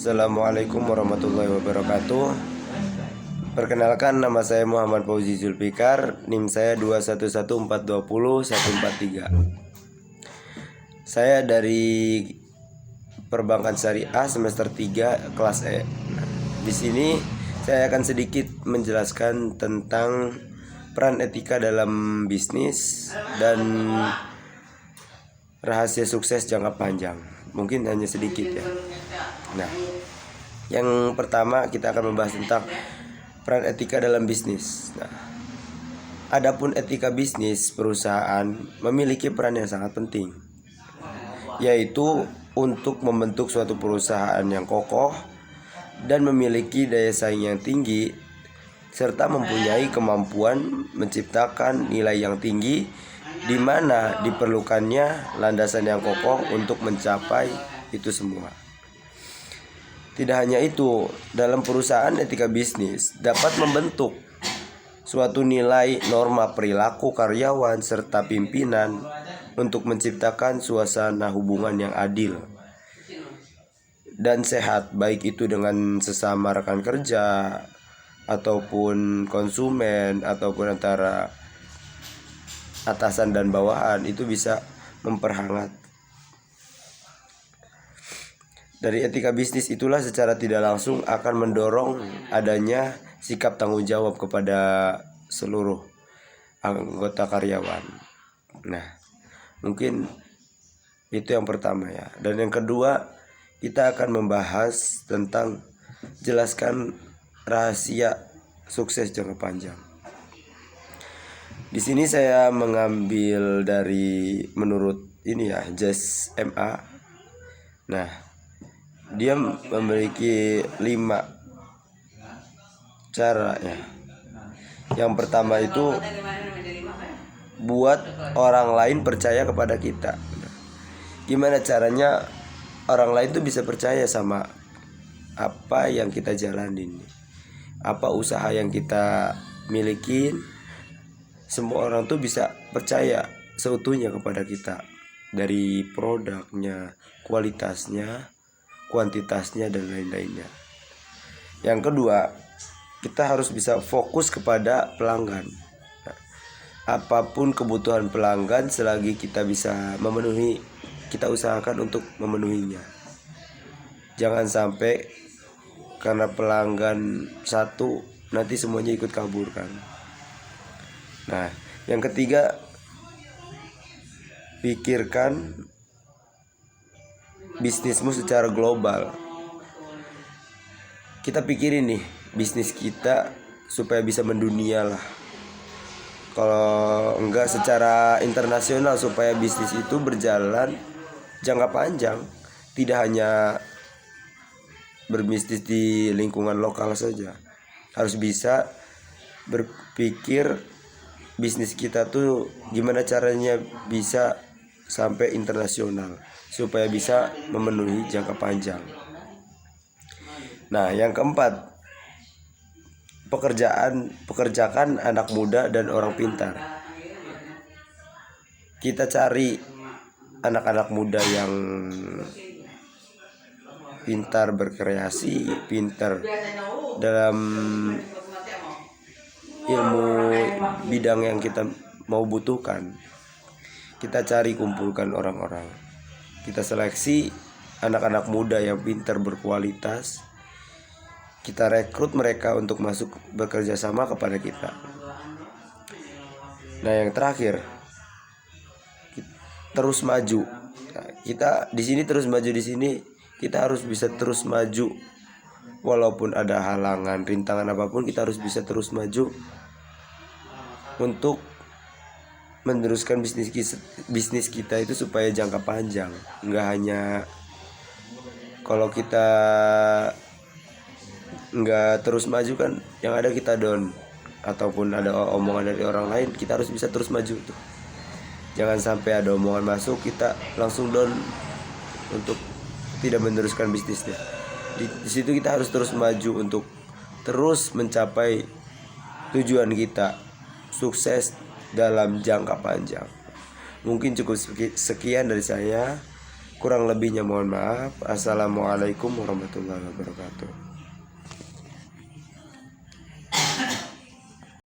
Assalamualaikum warahmatullahi wabarakatuh. Perkenalkan, nama saya Muhammad Fauzi Zulfikar. NIM saya 211420-143. Saya dari Perbankan Syariah semester 3 kelas E. Di sini saya akan sedikit menjelaskan tentang peran etika dalam bisnis dan rahasia sukses jangka panjang. Mungkin hanya sedikit ya. Nah, yang pertama kita akan membahas tentang peran etika dalam bisnis. Nah, adapun etika bisnis perusahaan memiliki peran yang sangat penting, yaitu untuk membentuk suatu perusahaan yang kokoh dan memiliki daya saing yang tinggi, serta mempunyai kemampuan menciptakan nilai yang tinggi, di mana diperlukannya landasan yang kokoh untuk mencapai itu semua. Tidak hanya itu, dalam perusahaan etika bisnis dapat membentuk suatu nilai norma perilaku karyawan serta pimpinan untuk menciptakan suasana hubungan yang adil dan sehat, baik itu dengan sesama rekan kerja ataupun konsumen ataupun antara atasan dan bawahan. Itu bisa memperhangat. Dari etika bisnis itulah secara tidak langsung akan mendorong adanya sikap tanggung jawab kepada seluruh anggota karyawan. Nah, mungkin itu yang pertama ya. Dan yang kedua, kita akan membahas tentang jelaskan rahasia sukses jangka panjang. Di sini saya mengambil dari menurut ini ya, Jazz MA. Nah, dia memiliki 5 cara ya. Yang pertama itu buat orang lain percaya kepada kita. Gimana caranya orang lain tuh bisa percaya sama apa yang kita jalanin, apa usaha yang kita milikin. Semua orang tuh bisa percaya seutuhnya kepada kita, dari produknya, kualitasnya, kuantitasnya, dan lain-lainnya. Yang kedua, kita harus bisa fokus kepada pelanggan. Nah, apapun kebutuhan pelanggan, selagi kita bisa memenuhi, kita usahakan untuk memenuhinya. Jangan sampai karena pelanggan satu nanti semuanya ikut kabur kan. Nah, yang ketiga, pikirkan bisnismu secara global. Kita pikirin nih bisnis kita supaya bisa mendunia lah. Kalau enggak secara internasional, supaya bisnis itu berjalan jangka panjang. Tidak hanya berbisnis di lingkungan lokal saja. Harus bisa berpikir bisnis kita tuh gimana caranya bisa sampai internasional, supaya bisa memenuhi jangka panjang. Nah, yang keempat, pekerjakan anak muda dan orang pintar. Kita cari anak-anak muda yang pintar berkreasi, pintar dalam ilmu bidang yang kita mau butuhkan. Kita cari, kumpulkan orang-orang. Kita seleksi anak-anak muda yang pintar berkualitas. Kita rekrut mereka untuk masuk bekerja sama kepada kita. Nah, yang terakhir, terus maju. Nah, kita di sini terus maju di sini. Kita harus bisa terus maju. Walaupun ada halangan, rintangan apapun, kita harus bisa terus maju untuk meneruskan bisnis kita itu supaya jangka panjang. Nggak hanya kalau kita nggak terus maju kan, yang ada kita down, ataupun ada omongan dari orang lain, kita harus bisa terus maju tuh. Jangan sampai ada omongan masuk kita langsung down untuk tidak meneruskan bisnisnya. Di situ kita harus terus maju untuk terus mencapai tujuan kita, sukses dalam jangka panjang. Mungkin cukup sekian dari saya. Kurang lebihnya mohon maaf. Assalamualaikum warahmatullahi wabarakatuh.